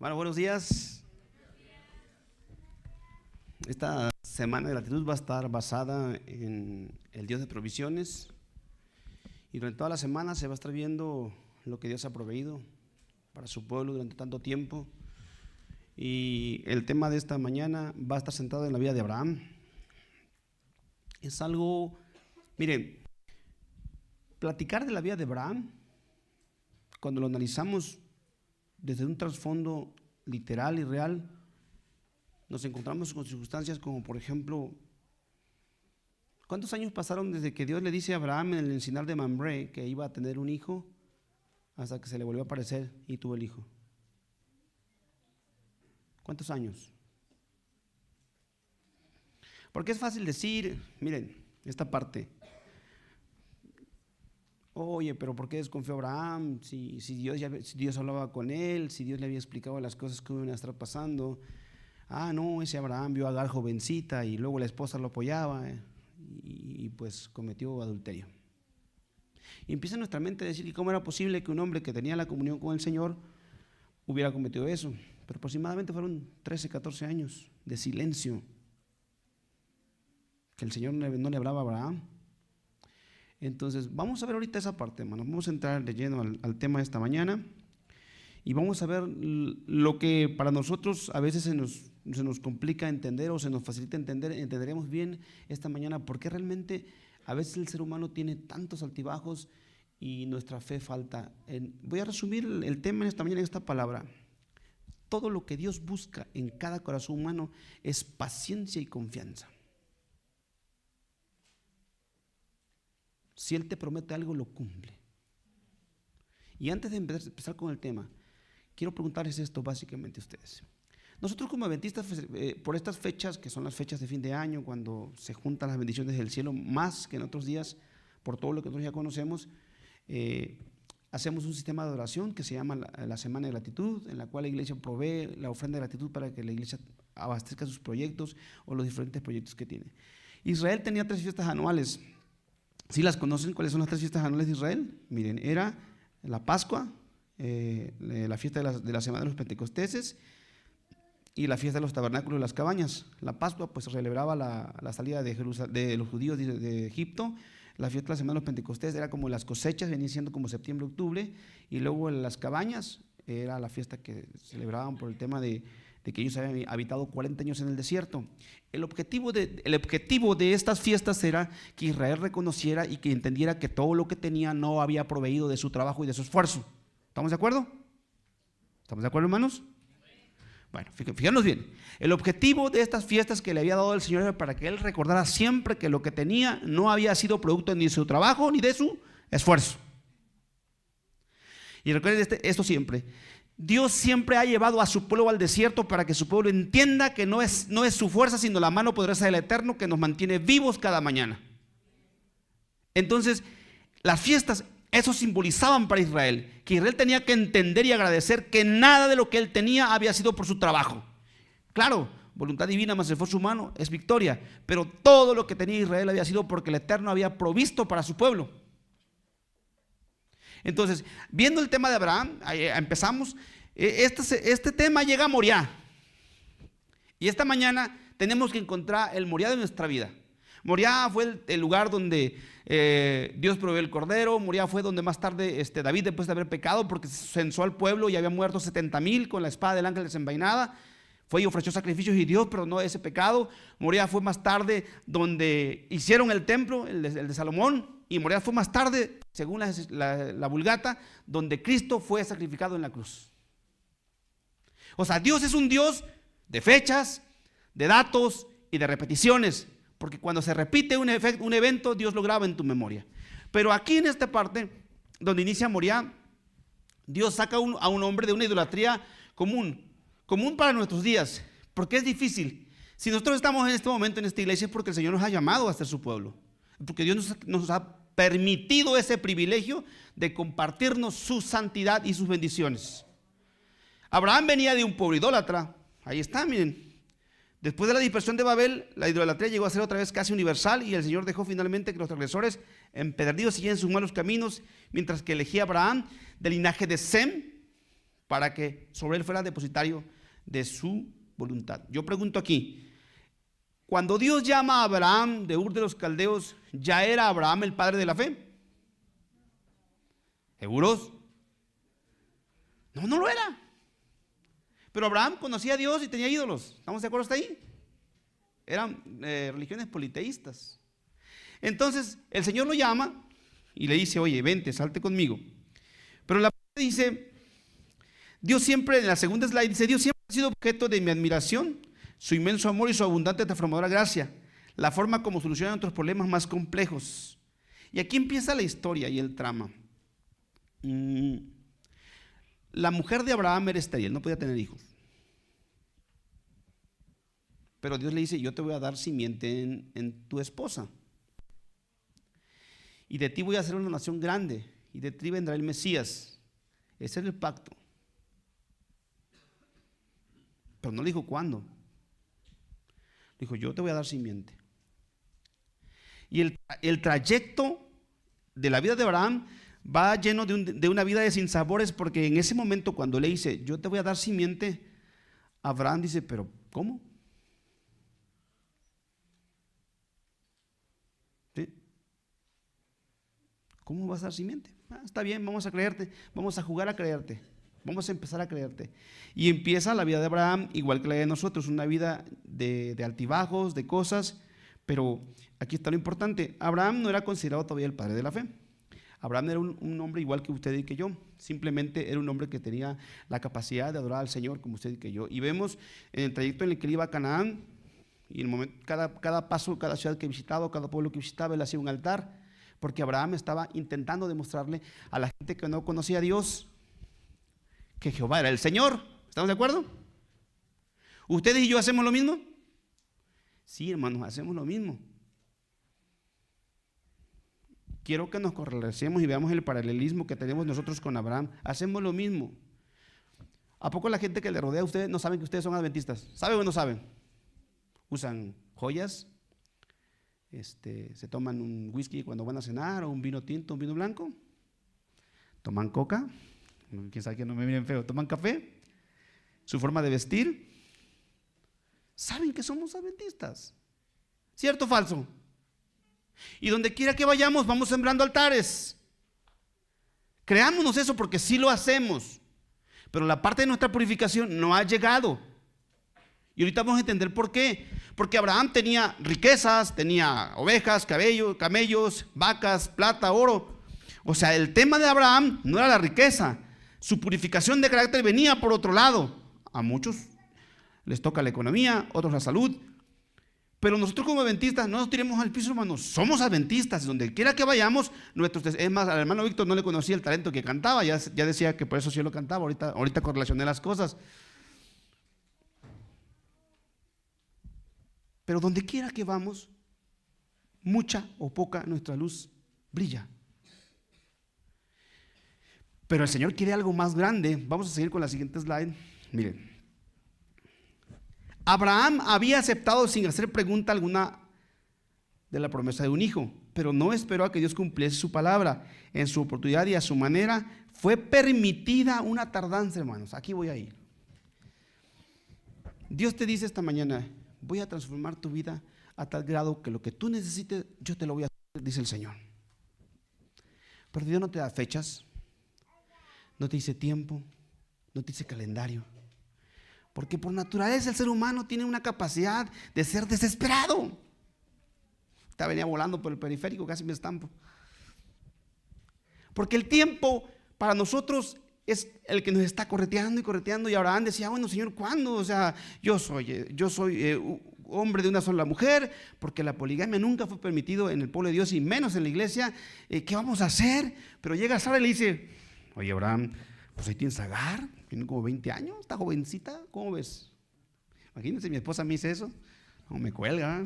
Bueno, buenos días. Esta semana de gratitud va a estar basada en el Dios de provisiones, y durante toda la semana se va a estar viendo lo que Dios ha proveído para su pueblo durante tanto tiempo. Y el tema de esta mañana va a estar centrado en la vida de Abraham. Es algo, miren, platicar de la vida de Abraham, cuando lo analizamos desde un trasfondo literal y real, nos encontramos con circunstancias como, por ejemplo, ¿cuántos años pasaron desde que Dios le dice a Abraham en el encinar de Mamre que iba a tener un hijo, hasta que se le volvió a aparecer y tuvo el hijo? ¿Cuántos años? Porque es fácil decir, miren, esta parte, oye, pero ¿por qué desconfió Abraham? Si Dios hablaba con él, si Dios le había explicado las cosas que iban a estar pasando. No, ese Abraham vio a Agar jovencita y luego la esposa lo apoyaba, y pues cometió adulterio. Y empieza en nuestra mente a decir, ¿y cómo era posible que un hombre que tenía la comunión con el Señor hubiera cometido eso? Pero aproximadamente fueron 13, 14 años de silencio que el Señor no le hablaba a Abraham. Entonces vamos a ver ahorita esa parte, hermanos. Vamos a entrar de lleno al tema de esta mañana y vamos a ver lo que para nosotros a veces se nos complica entender o se nos facilita entender. Entenderemos bien esta mañana por qué realmente a veces el ser humano tiene tantos altibajos y nuestra fe falta. Voy a resumir el tema en esta mañana en esta palabra. Todo lo que Dios busca en cada corazón humano es paciencia y confianza. Si Él te promete algo, lo cumple. Y antes de empezar con el tema, quiero preguntarles esto básicamente a ustedes. Nosotros como adventistas, por estas fechas, que son las fechas de fin de año, cuando se juntan las bendiciones del cielo, más que en otros días, por todo lo que nosotros ya conocemos, hacemos un sistema de oración que se llama la Semana de Gratitud, en la cual la iglesia provee la ofrenda de gratitud para que la iglesia abastezca sus proyectos o los diferentes proyectos que tiene. Israel tenía 3 fiestas anuales. ¿Sí las conocen? ¿Cuáles son las 3 fiestas anuales de Israel? Miren, era la Pascua, la fiesta de la Semana de los Pentecosteses y la fiesta de los tabernáculos y las cabañas. La Pascua pues celebraba la salida de los judíos de Egipto. La fiesta de la Semana de los Pentecostés era como las cosechas, venía siendo como septiembre, octubre, y luego las cabañas era la fiesta que celebraban por el tema de que ellos habían habitado 40 años en el desierto. El objetivo de estas fiestas era que Israel reconociera y que entendiera que todo lo que tenía no había proveído de su trabajo y de su esfuerzo. ¿Estamos de acuerdo? ¿Estamos de acuerdo, hermanos? Bueno, fíjanos bien. El objetivo de estas fiestas que le había dado el Señor era para que Él recordara siempre que lo que tenía no había sido producto ni de su trabajo ni de su esfuerzo. Y recuerden esto siempre. Dios siempre ha llevado a su pueblo al desierto para que su pueblo entienda que no es su fuerza, sino la mano poderosa del Eterno que nos mantiene vivos cada mañana. Entonces, las fiestas, eso simbolizaban para Israel, que Israel tenía que entender y agradecer que nada de lo que él tenía había sido por su trabajo. Claro, voluntad divina más esfuerzo humano es victoria, pero todo lo que tenía Israel había sido porque el Eterno había provisto para su pueblo. Entonces, viendo el tema de Abraham, empezamos. Este tema llega a Moriah. Y esta mañana tenemos que encontrar el Moriah de nuestra vida. Moriah fue el lugar donde Dios proveyó el cordero. Moriah fue donde más tarde David, después de haber pecado, porque censó al pueblo y había muerto 70,000 con la espada del ángel desenvainada, fue y ofreció sacrificios y Dios perdonó ese pecado. Moriah fue más tarde donde hicieron el templo, el de Salomón. Y Moriah fue más tarde, según la Vulgata, donde Cristo fue sacrificado en la cruz. O sea, Dios es un Dios de fechas, de datos y de repeticiones, porque cuando se repite un evento, Dios lo graba en tu memoria. Pero aquí en esta parte, donde inicia Moriah, Dios saca a un hombre de una idolatría común para nuestros días, porque es difícil. Si nosotros estamos en este momento en esta iglesia es porque el Señor nos ha llamado a ser su pueblo, porque Dios nos ha permitido ese privilegio de compartirnos su santidad y sus bendiciones. Abraham venía de un pueblo idólatra. Ahí está, miren. Después de la dispersión de Babel, la idolatría llegó a ser otra vez casi universal y el Señor dejó finalmente que los transgresores empedernidos siguieran sus malos caminos, mientras que elegía a Abraham del linaje de Sem para que sobre él fuera depositario de su voluntad. Yo pregunto aquí, cuando Dios llama a Abraham de Ur de los Caldeos, ¿ya era Abraham el padre de la fe? ¿Seguros? No, no lo era. Pero Abraham conocía a Dios y tenía ídolos. ¿Estamos de acuerdo hasta ahí? Eran religiones politeístas. Entonces el Señor lo llama y le dice: oye, vente, salte conmigo. Pero la parte dice, Dios siempre, en la segunda slide dice: Dios siempre ha sido objeto de mi admiración, su inmenso amor y su abundante transformadora gracia, la forma como solucionan nuestros problemas más complejos. Y aquí empieza la historia y el trama. La mujer de Abraham era estéril, no podía tener hijos. Pero Dios le dice: yo te voy a dar simiente en tu esposa. Y de ti voy a hacer una nación grande, y de ti vendrá el Mesías. Ese es el pacto. Pero no le dijo cuándo. Dijo: yo te voy a dar simiente. Y el trayecto de la vida de Abraham va lleno de una vida de sinsabores, porque en ese momento cuando le dice: yo te voy a dar simiente, Abraham dice: pero ¿cómo? ¿Sí? ¿Cómo vas a dar simiente? Está bien, vamos a creerte, vamos a jugar a creerte, vamos a empezar a creerte. Y empieza la vida de Abraham igual que la de nosotros, una vida de altibajos, de cosas. Pero aquí está lo importante: Abraham no era considerado todavía el padre de la fe. Abraham era un hombre igual que usted y que yo, simplemente era un hombre que tenía la capacidad de adorar al Señor como usted y que yo. Y vemos en el trayecto en el que él iba a Canaán, y en el momento, cada paso, cada ciudad que visitaba, cada pueblo que visitaba, él hacía un altar, porque Abraham estaba intentando demostrarle a la gente que no conocía a Dios que Jehová era el Señor. ¿Estamos de acuerdo? ¿Ustedes y yo hacemos lo mismo? Sí, hermanos, hacemos lo mismo. Quiero que nos correlacionemos y veamos el paralelismo que tenemos nosotros con Abraham. Hacemos lo mismo. ¿A poco la gente que le rodea a ustedes no saben que ustedes son adventistas? ¿Saben o no saben? Usan joyas, se toman un whisky cuando van a cenar, o un vino tinto, un vino blanco, toman coca, quién sabe que no me miren feo, toman café, su forma de vestir. Saben que somos adventistas. ¿Cierto o falso? Y donde quiera que vayamos, vamos sembrando altares. Creámonos eso, porque sí lo hacemos, pero la parte de nuestra purificación no ha llegado. Y ahorita vamos a entender por qué. Porque Abraham tenía riquezas, tenía ovejas, camellos, vacas, plata, oro. O sea, el tema de Abraham no era la riqueza. Su purificación de carácter venía por otro lado. A muchos les toca la economía, otros la salud. Pero nosotros como adventistas no nos tiremos al piso, hermanos. Somos adventistas, donde quiera que vayamos. Es más, al hermano Víctor no le conocía el talento que cantaba, ya decía que por eso sí lo cantaba. Ahorita correlacioné las cosas. Pero donde quiera que vamos, mucha o poca, nuestra luz brilla. Pero el Señor quiere algo más grande. Vamos a seguir con la siguiente slide. Miren, Abraham había aceptado sin hacer pregunta alguna de la promesa de un hijo, pero no esperó a que Dios cumpliese su palabra. En su oportunidad y a su manera fue permitida una tardanza, hermanos. Aquí voy a ir. Dios te dice esta mañana: voy a transformar tu vida a tal grado que lo que tú necesites, yo te lo voy a hacer, dice el Señor. Pero Dios no te da fechas, no te dice tiempo, no te dice calendario. Porque por naturaleza el ser humano tiene una capacidad de ser desesperado. Esta venía volando por el periférico, casi me estampo. Porque el tiempo para nosotros es el que nos está correteando y correteando. Y Abraham decía: bueno, Señor, ¿cuándo? O sea, yo soy hombre de una sola mujer, porque la poligamia nunca fue permitido en el pueblo de Dios y menos en la iglesia. ¿Qué vamos a hacer? Pero llega Sara y le dice: oye, Abraham, pues ahí tienes a Agar, tiene como 20 años, está jovencita, ¿cómo ves? Imagínense, mi esposa me dice eso, no me cuelga.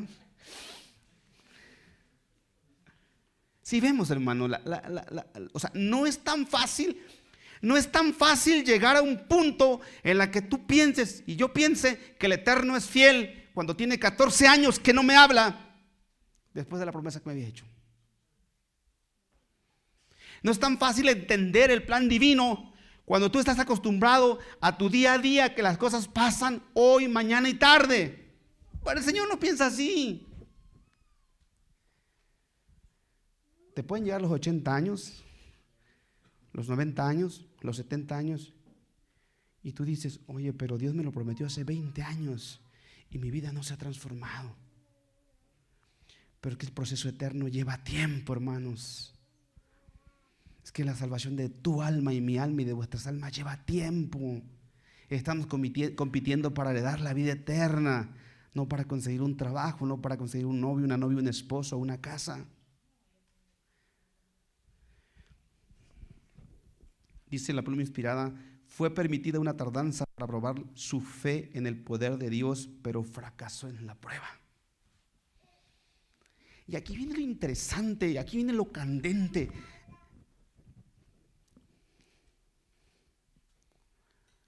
Sí, vemos, hermano, o sea, no es tan fácil llegar a un punto en la que tú pienses y yo piense que el Eterno es fiel cuando tiene 14 años que no me habla después de la promesa que me había hecho. No es tan fácil entender el plan divino Cuando tú estás acostumbrado a tu día a día, que las cosas pasan hoy, mañana y tarde. Pero el Señor no piensa así. Te pueden llegar los 80 años, los 90 años, los 70 años, y tú dices, oye, pero Dios me lo prometió hace 20 años y mi vida no se ha transformado. Pero que el proceso eterno lleva tiempo, hermanos. Es que la salvación de tu alma y mi alma y de vuestras almas lleva tiempo. Estamos compitiendo para heredar la vida eterna, no para conseguir un trabajo, no para conseguir un novio, una novia, un esposo, una casa. Dice la pluma inspirada, fue permitida una tardanza para probar su fe en el poder de Dios, pero fracasó en la prueba. Y aquí viene lo interesante, aquí viene lo candente.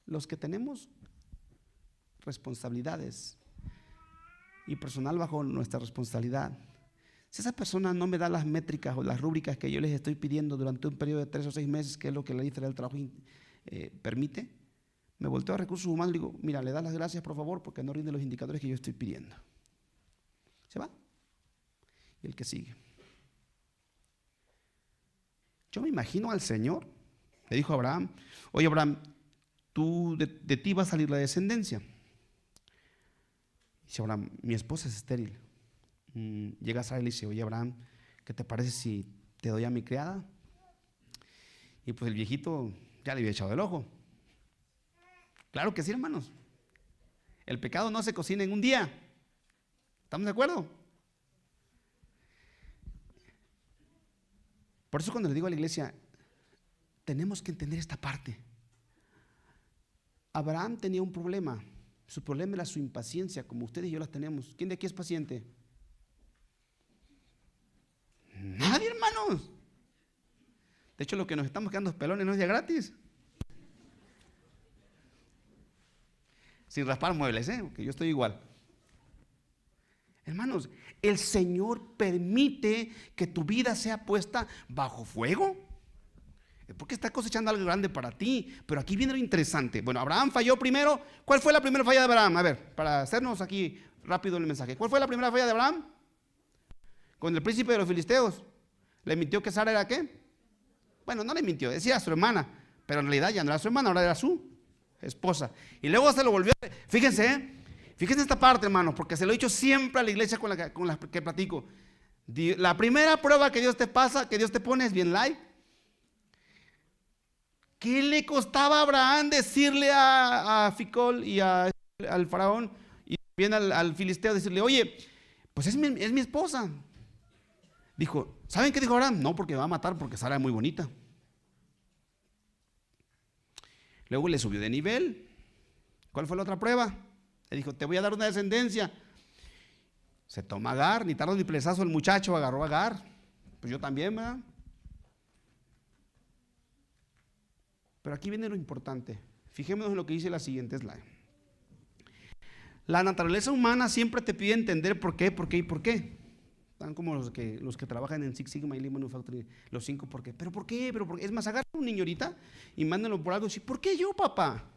Los que tenemos responsabilidades y personal bajo nuestra responsabilidad, si esa persona no me da las métricas o las rúbricas que yo les estoy pidiendo durante un periodo de 3 o 6 meses, que es lo que la ley federal del trabajo permite, me volteo a recursos humanos y digo, mira, le das las gracias por favor porque no rinde los indicadores que yo estoy pidiendo. Se va. Y el que sigue. Yo me imagino al Señor, le dijo a Abraham, oye Abraham, de ti va a salir la descendencia. Dice Abraham, mi esposa es estéril. Llega Sara y le dice, oye Abraham, ¿qué te parece si te doy a mi criada? Y pues el viejito ya le había echado el ojo. Claro que sí, hermanos. El pecado no se cocina en un día. ¿Estamos de acuerdo? Por eso cuando le digo a la iglesia, tenemos que entender esta parte. Abraham tenía un problema. Su problema era su impaciencia, como ustedes y yo las tenemos. ¿Quién de aquí es paciente? Nadie, hermanos. De hecho, lo que nos estamos quedando pelones no es día gratis. Sin raspar muebles, porque yo estoy igual. Hermanos, el Señor permite que tu vida sea puesta bajo fuego. Porque está cosechando algo grande para ti. Pero aquí viene lo interesante. Bueno, Abraham falló primero. ¿Cuál fue la primera falla de Abraham? A ver, para hacernos aquí rápido el mensaje. ¿Cuál fue la primera falla de Abraham? Con el príncipe de los filisteos. ¿Le mintió que Sara era qué? Bueno, no le mintió, decía su hermana. Pero en realidad ya no era su hermana, ahora era su esposa. Y luego se lo volvió. Fíjense, fíjense esta parte, hermanos, porque se lo he dicho siempre a la iglesia con la que platico. La primera prueba que Dios te pasa, que Dios te pone es bien light. ¿Qué le costaba a Abraham decirle a Ficol y al faraón y también al filisteo, decirle, oye, pues es mi esposa? Dijo, ¿saben qué dijo Abraham? No, porque me va a matar porque Sara es muy bonita. Luego le subió de nivel. ¿Cuál fue la otra prueba? Le dijo, te voy a dar una descendencia. Se toma a Agar, ni tardo ni plesazo el muchacho agarró a Agar. Pues yo también, ¿verdad? Pero aquí viene lo importante. Fijémonos en lo que dice la siguiente slide. La naturaleza humana siempre te pide entender por qué, por qué y por qué. Están como los que trabajan en Six Sigma y Lean Manufacturing, los 5 por qué. ¿Pero por qué? ¿Pero por qué? Es más, agarra a un niño ahorita y mándenlo por algo y dice, ¿por qué yo, papá?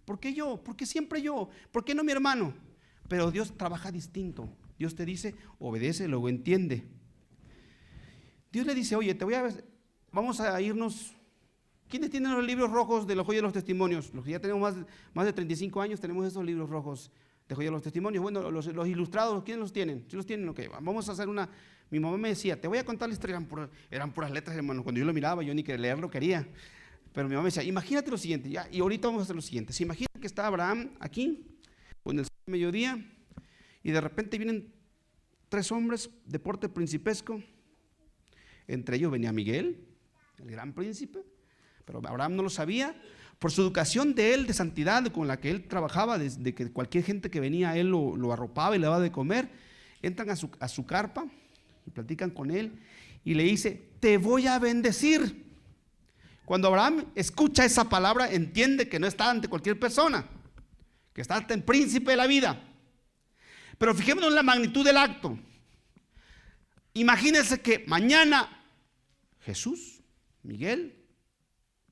¿Por qué yo? ¿Por qué siempre yo? ¿Por qué no mi hermano? Pero Dios trabaja distinto. Dios te dice, obedece, luego entiende. Dios le dice, oye, vamos a irnos. ¿Quiénes tienen los libros rojos de la joya de los testimonios? Los que ya tenemos más de 35 años tenemos esos libros rojos de joya de los testimonios. Bueno, los ilustrados, ¿quiénes los tienen? ¿Sí los tienen? Ok, vamos a hacer una. Mi mamá me decía, te voy a contar la historia, eran puras letras, hermano. Cuando yo lo miraba, yo ni que leerlo quería. Pero mi mamá me decía, imagínate lo siguiente, ya, y ahorita vamos a hacer lo siguiente. Se imagina que está Abraham aquí, con el mediodía, y de repente vienen 3 hombres de porte principesco. Entre ellos venía Miguel, el gran príncipe. Pero Abraham no lo sabía, por su educación de él, de santidad, con la que él trabajaba, desde que cualquier gente que venía a él lo arropaba y le daba de comer. Entran a su carpa y platican con él y le dice, te voy a bendecir. Cuando Abraham escucha esa palabra, entiende que no está ante cualquier persona, que está ante el príncipe de la vida. Pero fijémonos en la magnitud del acto. Imagínense que mañana Jesús, Miguel,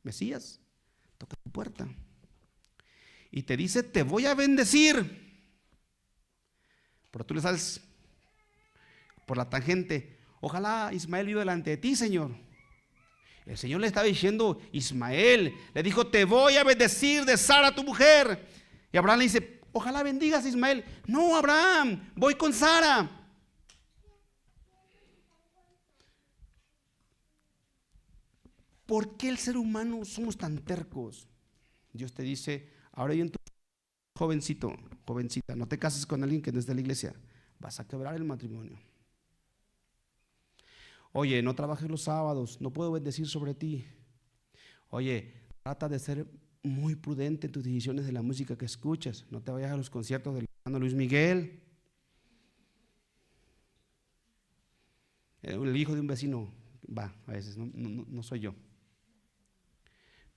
Mesías, toca tu puerta y te dice: te voy a bendecir, pero tú le sales por la tangente: ojalá Ismael viva delante de ti, Señor. El Señor le estaba diciendo: Ismael, le dijo: te voy a bendecir de Sara tu mujer. Y Abraham le dice: ojalá bendigas a Ismael. No, Abraham, voy con Sara. ¿Por qué el ser humano somos tan tercos? Dios te dice: ahora bien, tú, jovencito, jovencita, no te cases con alguien que no es de la iglesia, vas a quebrar el matrimonio. Oye, no trabajes los sábados, no puedo bendecir sobre ti. Oye, trata de ser muy prudente en tus decisiones de la música que escuchas. No te vayas a los conciertos del hermano Luis Miguel. El hijo de un vecino va a veces, no soy yo.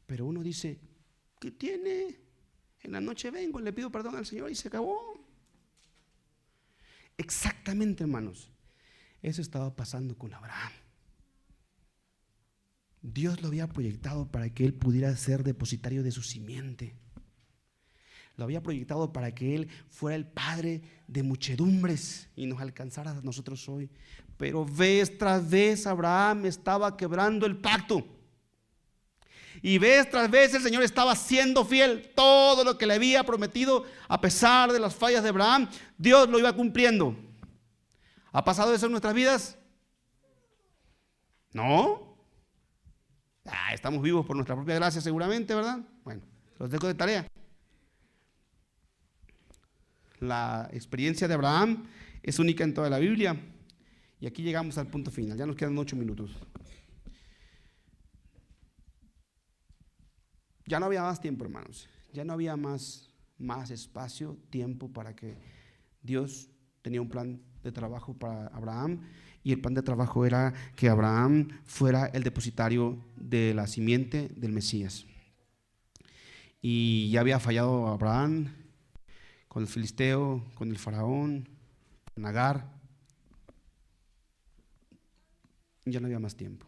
Pero uno dice: ¿qué tiene? En la noche vengo, le pido perdón al Señor y se acabó. Exactamente, hermanos. Eso estaba pasando con Abraham. Dios lo había proyectado para que él pudiera ser depositario de su simiente. Lo había proyectado para que él fuera el padre de muchedumbres y nos alcanzara a nosotros hoy. Pero vez tras vez Abraham estaba quebrando el pacto. Y vez tras vez el Señor estaba siendo fiel. Todo lo que le había prometido, a pesar de las fallas de Abraham, Dios lo iba cumpliendo. ¿Ha pasado eso en nuestras vidas? ¿No? Estamos vivos por nuestra propia gracia seguramente, ¿verdad? Bueno, los dejo de tarea. La experiencia de Abraham es única en toda la Biblia. Y aquí llegamos al punto final. Ya nos quedan 8 minutos. Ya no había más tiempo, hermanos. Ya no había más espacio, tiempo, para que Dios tenía un plan de trabajo para Abraham, y el plan de trabajo era que Abraham fuera el depositario de la simiente del Mesías. Y ya había fallado Abraham con el filisteo, con el faraón, con Agar. Ya no había más tiempo.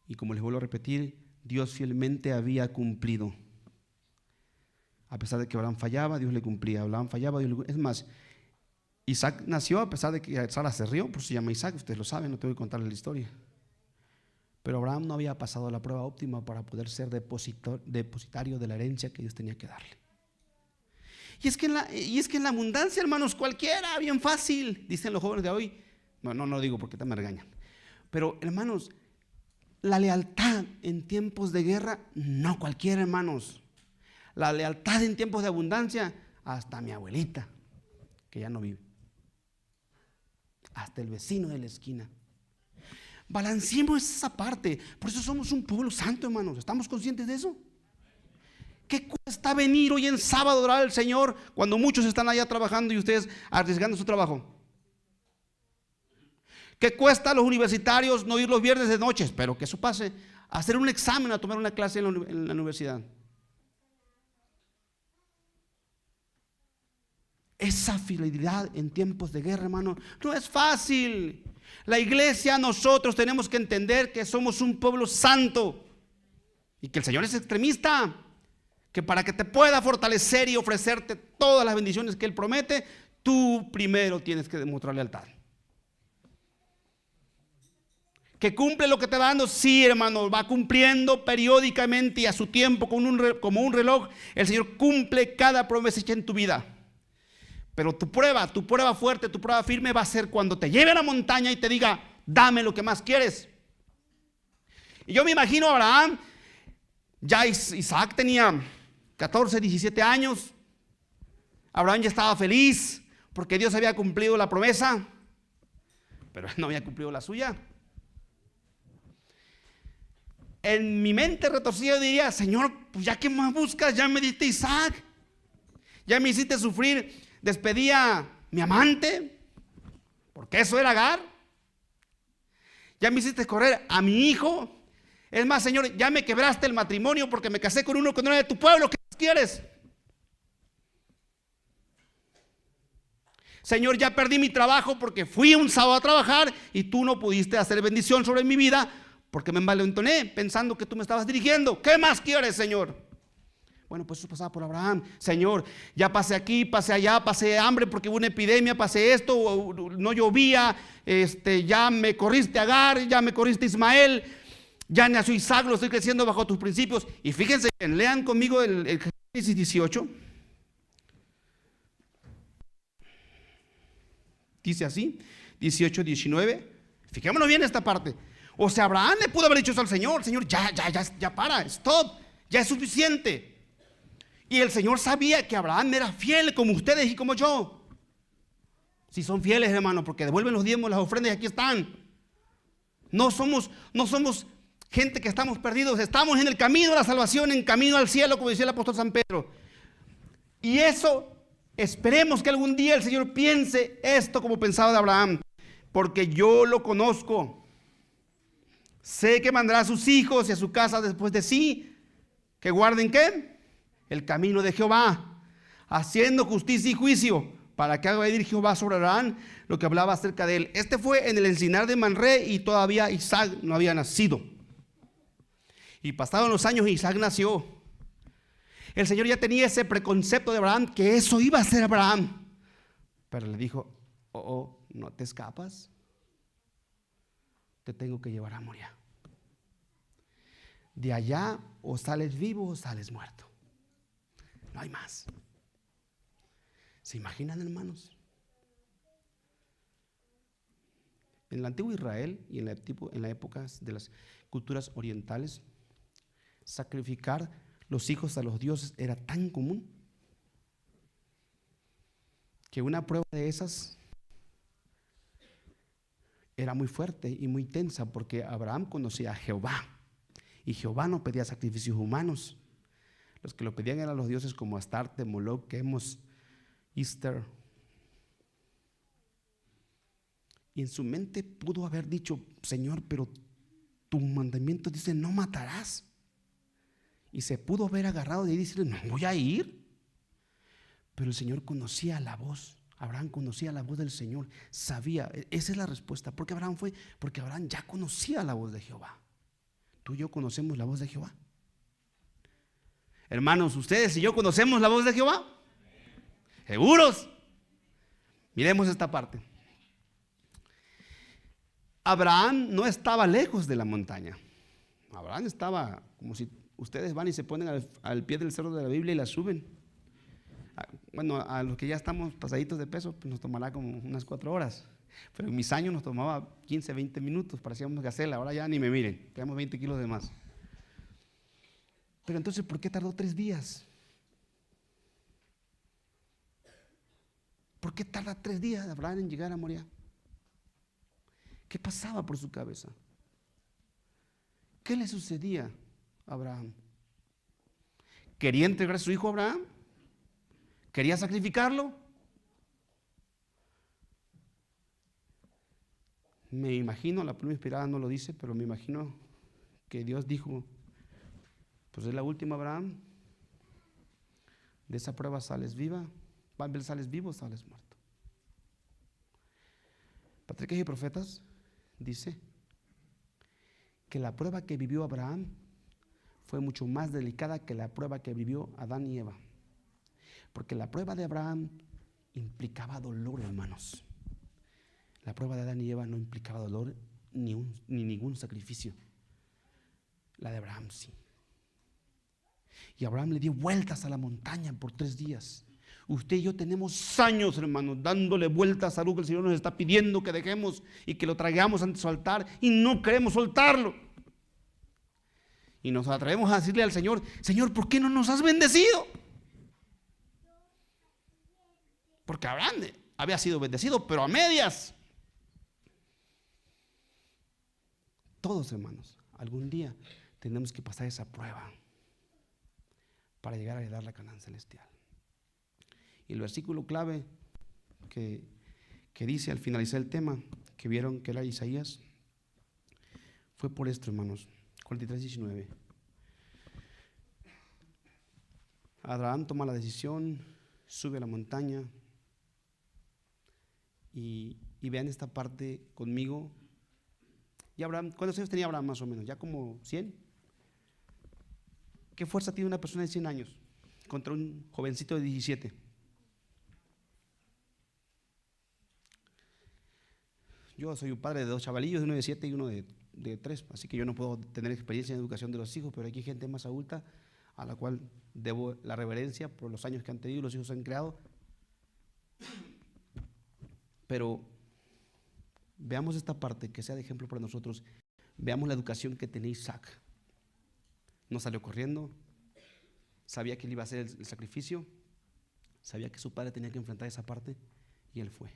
Y como les vuelvo a repetir, Dios fielmente había cumplido. A pesar de que Abraham fallaba, Dios le cumplía. Abraham fallaba, Dios le cumplía. Es más, Isaac nació a pesar de que Sara se rió, por eso se llama Isaac. Ustedes lo saben, no tengo que contarles la historia. Pero Abraham no había pasado la prueba óptima para poder ser depositario de la herencia que Dios tenía que darle. Y es que en la abundancia, hermanos, cualquiera, bien fácil, dicen los jóvenes de hoy. No lo digo porque te me regañan. Pero, hermanos, la lealtad en tiempos de guerra, no cualquiera, hermanos. La lealtad en tiempos de abundancia, hasta mi abuelita, que ya no vive, hasta el vecino de la esquina. Balanceemos esa parte. Por eso somos un pueblo santo, hermanos. ¿Estamos conscientes de eso? ¿Qué cuesta venir hoy en sábado a adorar al Señor cuando muchos están allá trabajando y ustedes arriesgando su trabajo? ¿Qué cuesta a los universitarios no ir los viernes de noche? Espero que eso pase. A hacer un examen, a tomar una clase en la universidad. Esa fidelidad en tiempos de guerra, hermano, no es fácil. La iglesia, nosotros tenemos que entender que somos un pueblo santo y que el Señor es extremista, que para que te pueda fortalecer y ofrecerte todas las bendiciones que Él promete, tú primero tienes que demostrar lealtad. ¿Que cumple lo que te va dando? Sí, hermano, va cumpliendo periódicamente y a su tiempo, como un reloj. El Señor cumple cada promesa hecha en tu vida. Pero tu prueba fuerte, tu prueba firme va a ser cuando te lleve a la montaña y te diga: dame lo que más quieres. Y yo me imagino a Abraham, ya Isaac tenía 14, 17 años. Abraham ya estaba feliz porque Dios había cumplido la promesa, pero él no había cumplido la suya. En mi mente retorcida diría: Señor, pues ya que más buscas, ya me diste Isaac, ya me hiciste sufrir. Despedí a mi amante, porque eso era Agar. Ya me hiciste correr a mi hijo. Es más, Señor, ya me quebraste el matrimonio porque me casé con uno que no era de tu pueblo. ¿Qué más quieres? Señor, ya perdí mi trabajo porque fui un sábado a trabajar y tú no pudiste hacer bendición sobre mi vida porque me envalentoné pensando que tú me estabas dirigiendo. ¿Qué más quieres, Señor? Bueno, pues eso pasaba por Abraham. Señor, ya pasé aquí, pasé allá, pasé hambre porque hubo una epidemia, pasé esto, no llovía, ya me corriste Agar, ya me corriste Ismael, ya nació Isaac, lo estoy creciendo bajo tus principios. Y fíjense bien, lean conmigo el Génesis 18. Dice así, 18, 19. Fijémonos bien esta parte. O sea, Abraham le pudo haber dicho eso al Señor: Señor, ya para, stop, ya es suficiente. Y el Señor sabía que Abraham era fiel como ustedes y como yo. Si son fieles, hermano, porque devuelven los diezmos, las ofrendas y aquí están. No somos gente que estamos perdidos, estamos en el camino a la salvación, en camino al cielo, como decía el apóstol San Pedro. Y eso, esperemos que algún día el Señor piense esto como pensaba de Abraham, porque yo lo conozco. Sé que mandará a sus hijos y a su casa después de sí, que guarden ¿qué? El camino de Jehová, haciendo justicia y juicio, para que haga venir Jehová sobre Abraham lo que hablaba acerca de él. Este fue en el encinar de Manré y todavía Isaac no había nacido. Y pasaron los años y Isaac nació. El Señor ya tenía ese preconcepto de Abraham, que eso iba a ser Abraham. Pero le dijo: no te escapas, te tengo que llevar a Moriah. De allá o sales vivo o sales muerto. No hay más. ¿Se imaginan, hermanos? En el antiguo Israel y en la época de las culturas orientales, sacrificar los hijos a los dioses era tan común que una prueba de esas era muy fuerte y muy tensa, porque Abraham conocía a Jehová y Jehová no pedía sacrificios humanos. Los que lo pedían eran los dioses como Astarte, Moloch, Quemos, Easter. Y en su mente pudo haber dicho: Señor, pero tu mandamiento dice no matarás. Y se pudo haber agarrado de ahí y decirle: no voy a ir. Pero el Señor conocía la voz. Abraham conocía la voz del Señor, sabía. Esa es la respuesta. ¿Por qué Abraham fue? Porque Abraham ya conocía la voz de Jehová. ¿Tú y yo conocemos la voz de Jehová? Hermanos, ¿ustedes y yo conocemos la voz de Jehová? ¿Seguros? Miremos esta parte. Abraham no estaba lejos de la montaña. Abraham estaba como si ustedes van y se ponen al pie del cerro de la Biblia y la suben. Bueno, a los que ya estamos pasaditos de peso, pues nos tomará como unas 4 horas. Pero en mis años nos tomaba 15, 20 minutos, parecíamos gacela. Ahora ya ni me miren, tenemos 20 kilos de más. Pero entonces, ¿por qué tardó 3 días? ¿Por qué tarda 3 días Abraham en llegar a Moriah? ¿Qué pasaba por su cabeza? ¿Qué le sucedía a Abraham? ¿Quería entregar a su hijo a Abraham? ¿Quería sacrificarlo? Me imagino, la pluma inspirada no lo dice, pero me imagino que Dios dijo: pues es la última, Abraham, de esa prueba sales viva, sales vivo, sales muerto. Patriarcas y Profetas dice que la prueba que vivió Abraham fue mucho más delicada que la prueba que vivió Adán y Eva, porque la prueba de Abraham implicaba dolor, hermanos. La prueba de Adán y Eva no implicaba dolor ni ningún sacrificio. La de Abraham sí. Y Abraham le dio vueltas a la montaña por 3 días. Usted y yo tenemos años, hermanos, dándole vueltas a algo que el Señor nos está pidiendo que dejemos y que lo traigamos ante su altar, y no queremos soltarlo. Y nos atrevemos a decirle al Señor: Señor, ¿por qué no nos has bendecido? Porque Abraham había sido bendecido, pero a medias. Todos, hermanos, algún día tenemos que pasar esa prueba para llegar a heredar la Canaán celestial. Y el versículo clave que dice al finalizar el tema, que vieron que era Isaías, fue por esto, hermanos. 43:19. Abraham toma la decisión, sube a la montaña, y vean esta parte conmigo. ¿Y Abraham, cuántos años tenía Abraham más o menos? ¿Ya como 100? ¿Qué fuerza tiene una persona de 100 años contra un jovencito de 17? Yo soy un padre de 2 chavalillos, uno de 7 y uno de 3, así que yo no puedo tener experiencia en educación de los hijos, pero aquí hay gente más adulta a la cual debo la reverencia por los años que han tenido y los hijos se han creado. Pero veamos esta parte que sea de ejemplo para nosotros. Veamos la educación que tenía Isaac. No salió corriendo, sabía que él iba a hacer el sacrificio, sabía que su padre tenía que enfrentar esa parte y él fue.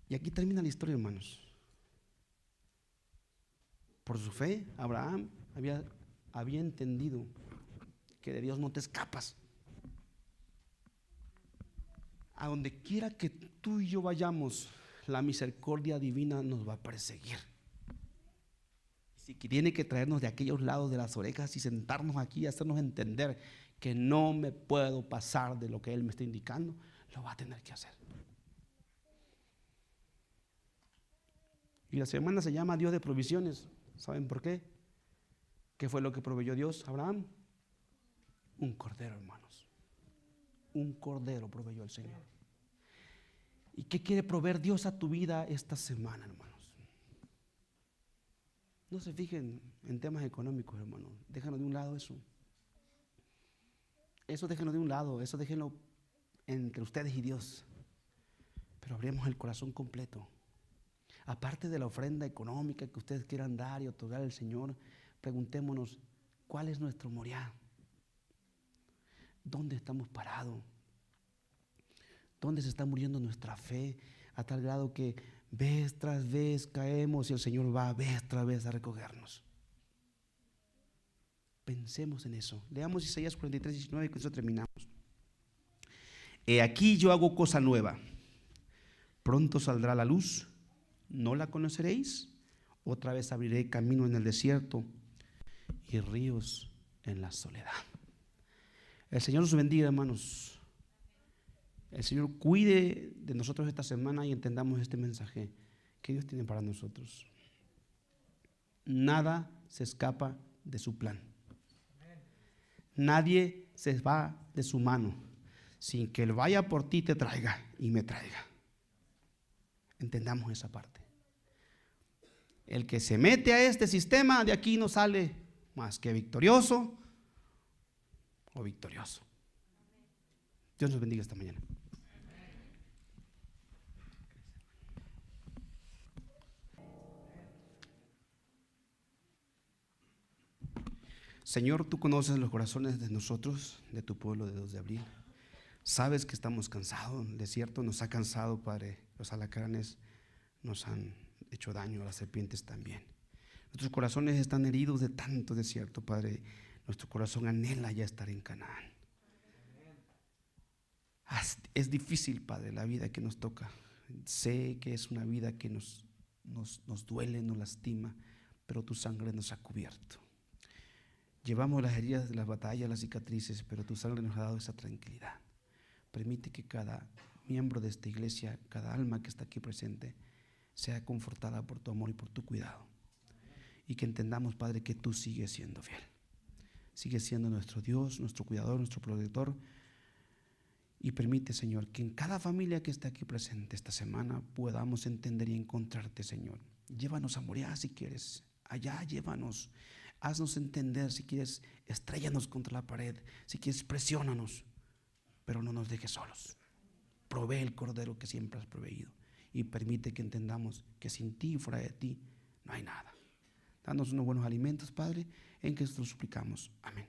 Y aquí termina la historia, hermanos. Por su fe, Abraham había entendido que de Dios no te escapas. A donde quiera que tú y yo vayamos, la misericordia divina nos va a perseguir. Si tiene que traernos de aquellos lados de las orejas y sentarnos aquí y hacernos entender que no me puedo pasar de lo que Él me está indicando, lo va a tener que hacer. Y la semana se llama Dios de provisiones. ¿Saben por qué? ¿Qué fue lo que proveyó Dios a Abraham? Un cordero, hermanos. Un cordero proveyó el Señor. ¿Y qué quiere proveer Dios a tu vida esta semana, hermanos? No se fijen en temas económicos, hermanos. Déjenlo de un lado eso. Eso déjenlo de un lado. Eso déjenlo entre ustedes y Dios. Pero abramos el corazón completo. Aparte de la ofrenda económica que ustedes quieran dar y otorgar al Señor, preguntémonos, ¿cuál es nuestro moriá? ¿Dónde estamos parados? ¿Dónde se está muriendo nuestra fe? A tal grado que vez tras vez caemos y el Señor va vez tras vez a recogernos. Pensemos en eso. Leamos Isaías 43, 19 y con eso terminamos. He aquí yo hago cosa nueva. Pronto saldrá la luz. ¿No la conoceréis? Otra vez abriré camino en el desierto y ríos en la soledad. El Señor nos bendiga, hermanos. El Señor cuide de nosotros esta semana y entendamos este mensaje que Dios tiene para nosotros. Nada se escapa de su plan. Nadie se va de su mano sin que Él vaya por ti, te traiga y me traiga. Entendamos esa parte. El que se mete a este sistema de aquí no sale más que victorioso o victorioso. Dios nos bendiga esta mañana. Señor, tú conoces los corazones de nosotros, de tu pueblo de 2 de abril. Sabes que estamos cansados, el desierto nos ha cansado, Padre. Los alacranes nos han hecho daño, las serpientes también. Nuestros corazones están heridos de tanto desierto, Padre. Nuestro corazón anhela ya estar en Canaán. Es difícil, Padre, la vida que nos toca. Sé que es una vida que nos duele, nos lastima, pero tu sangre nos ha cubierto. Llevamos las heridas de las batallas, las cicatrices, pero tu sangre nos ha dado esa tranquilidad. Permite que cada miembro de esta iglesia, cada alma que está aquí presente, sea confortada por tu amor y por tu cuidado. Y que entendamos, Padre, que tú sigues siendo fiel. Sigues siendo nuestro Dios, nuestro cuidador, nuestro protector. Y permite, Señor, que en cada familia que esté aquí presente esta semana podamos entender y encontrarte, Señor. Llévanos a Moriah si quieres. Allá llévanos. Haznos entender, si quieres, estréllanos contra la pared. Si quieres, presiónanos. Pero no nos dejes solos. Provee el cordero que siempre has proveído. Y permite que entendamos que sin ti y fuera de ti no hay nada. Danos unos buenos alimentos, Padre, en que te lo suplicamos. Amén.